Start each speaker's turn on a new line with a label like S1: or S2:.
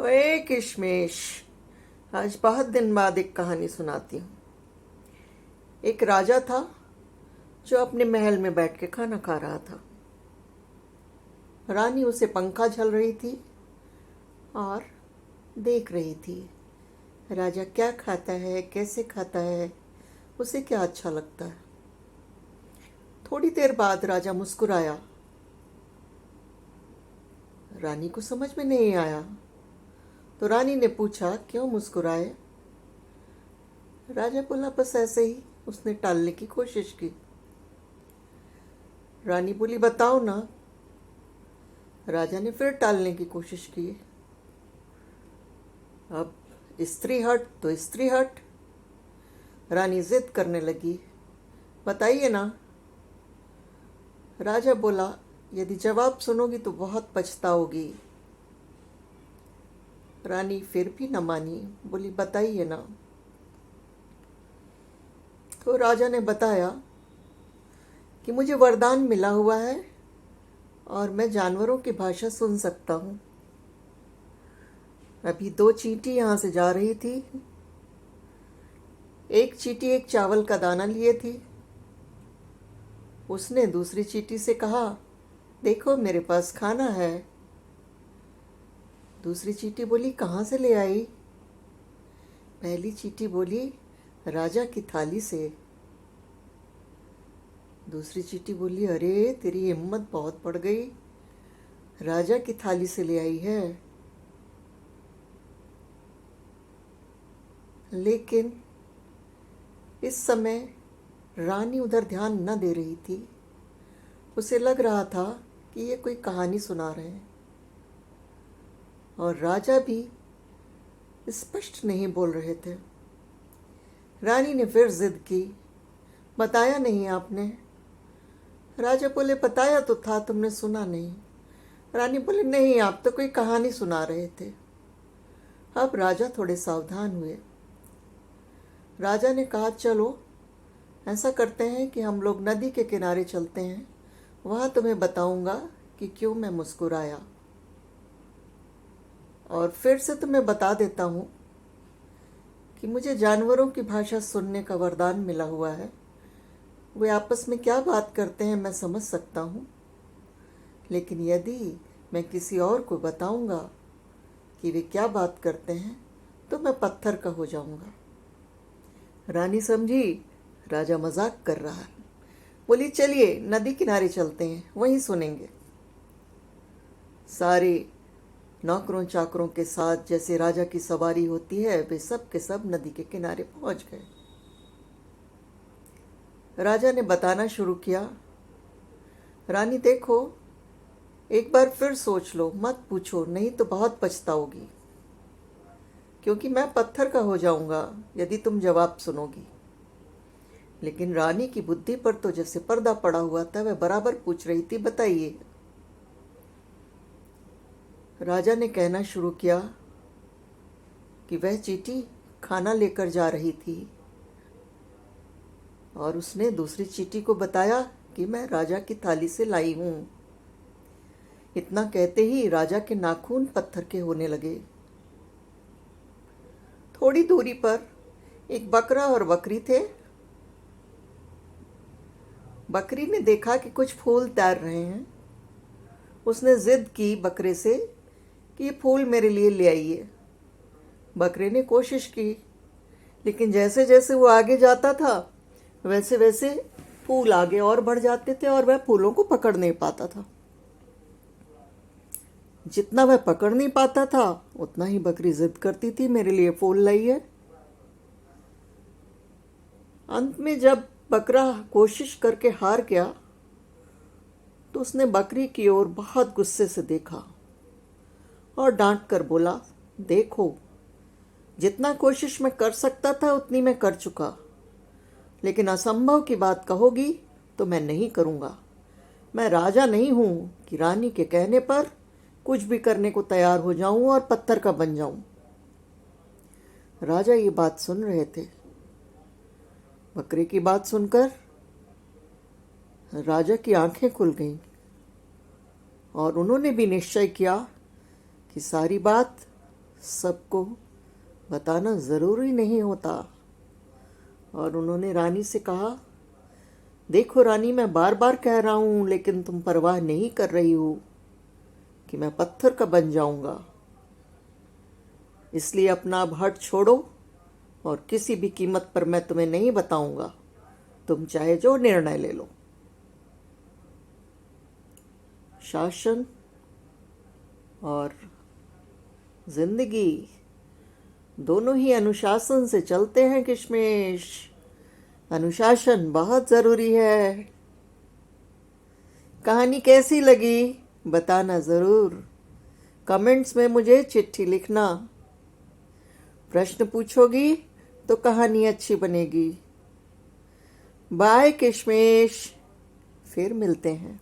S1: ओए किशमिश। आज बहुत दिन बाद एक कहानी सुनाती हूँ। एक राजा था जो अपने महल में बैठ के खाना खा रहा था। रानी उसे पंखा झल रही थी और देख रही थी राजा क्या खाता है, कैसे खाता है, उसे क्या अच्छा लगता है। थोड़ी देर बाद राजा मुस्कुराया। रानी को समझ में नहीं आया तो रानी ने पूछा, क्यों मुस्कुराए? राजा बोला, बस ऐसे ही। उसने टालने की कोशिश की। रानी बोली, बताओ ना। राजा ने फिर टालने की कोशिश की। अब स्त्री हट तो स्त्री हट। रानी जिद करने लगी, बताइए ना। राजा बोला, यदि जवाब सुनोगी तो बहुत पछताओगी। रानी फिर भी न मानी, बोली, बताइए ना। तो राजा ने बताया कि मुझे वरदान मिला हुआ है और मैं जानवरों की भाषा सुन सकता हूँ। अभी दो चींटी यहाँ से जा रही थी। एक चींटी एक चावल का दाना लिए थी। उसने दूसरी चींटी से कहा, देखो मेरे पास खाना है। दूसरी चींटी बोली, कहाँ से ले आई? पहली चींटी बोली, राजा की थाली से। दूसरी चींटी बोली, अरे तेरी हिम्मत बहुत बढ़ गई, राजा की थाली से ले आई है। लेकिन इस समय रानी उधर ध्यान न दे रही थी। उसे लग रहा था कि ये कोई कहानी सुना रहे हैं और राजा भी स्पष्ट नहीं बोल रहे थे। रानी ने फिर जिद की, बताया नहीं आपने? राजा बोले, बताया तो था, तुमने सुना नहीं। रानी बोले, नहीं, आप तो कोई कहानी सुना रहे थे। अब राजा थोड़े सावधान हुए। राजा ने कहा, चलो ऐसा करते हैं कि हम लोग नदी के किनारे चलते हैं, वहाँ तुम्हें बताऊंगा कि क्यों मैं मुस्कुराया। और फिर से तुम्हें बता देता हूँ कि मुझे जानवरों की भाषा सुनने का वरदान मिला हुआ है। वे आपस में क्या बात करते हैं मैं समझ सकता हूँ, लेकिन यदि मैं किसी और को बताऊंगा कि वे क्या बात करते हैं तो मैं पत्थर का हो जाऊंगा। रानी समझी राजा मजाक कर रहा है। बोली, चलिए नदी किनारे चलते हैं, वहीं सुनेंगे। सारे नौकरों चाकरों के साथ जैसे राजा की सवारी होती है, वे सब के सब नदी के किनारे पहुंच गए। राजा ने बताना शुरू किया, रानी देखो, एक बार फिर सोच लो, मत पूछो, नहीं तो बहुत पछताओगी, क्योंकि मैं पत्थर का हो जाऊंगा यदि तुम जवाब सुनोगी। लेकिन रानी की बुद्धि पर तो जैसे पर्दा पड़ा हुआ था। वह बराबर पूछ रही थी, बताइए। राजा ने कहना शुरू किया कि वह चींटी खाना लेकर जा रही थी और उसने दूसरी चींटी को बताया कि मैं राजा की थाली से लाई हूं। इतना कहते ही राजा के नाखून पत्थर के होने लगे। थोड़ी दूरी पर एक बकरा और बकरी थे। बकरी ने देखा कि कुछ फूल तैर रहे हैं। उसने जिद की बकरे से कि ये फूल मेरे लिए ले आइए। बकरे ने कोशिश की, लेकिन जैसे जैसे वो आगे जाता था वैसे वैसे फूल आगे और बढ़ जाते थे और वह फूलों को पकड़ नहीं पाता था। जितना वह पकड़ नहीं पाता था उतना ही बकरी जिद करती थी, मेरे लिए फूल लाइए। अंत में जब बकरा कोशिश करके हार गया तो उसने बकरी की ओर बहुत गुस्से से देखा और डांट कर बोला, देखो, जितना कोशिश मैं कर सकता था उतनी मैं कर चुका, लेकिन असंभव की बात कहोगी तो मैं नहीं करूंगा। मैं राजा नहीं हूं कि रानी के कहने पर कुछ भी करने को तैयार हो जाऊं और पत्थर का बन जाऊं। राजा ये बात सुन रहे थे। बकरे की बात सुनकर राजा की आंखें खुल गईं और उन्होंने भी निश्चय किया कि सारी बात सबको बताना ज़रूरी नहीं होता। और उन्होंने रानी से कहा, देखो रानी, मैं बार बार कह रहा हूँ, लेकिन तुम परवाह नहीं कर रही हो कि मैं पत्थर का बन जाऊंगा। इसलिए अपना अब हट छोड़ो और किसी भी कीमत पर मैं तुम्हें नहीं बताऊंगा। तुम चाहे जो निर्णय ले लो। शासन और जिंदगी दोनों ही अनुशासन से चलते हैं किशमिश। अनुशासन बहुत ज़रूरी है। कहानी कैसी लगी बताना ज़रूर। कमेंट्स में मुझे चिट्ठी लिखना। प्रश्न पूछोगी तो कहानी अच्छी बनेगी। बाय किशमिश, फिर मिलते हैं।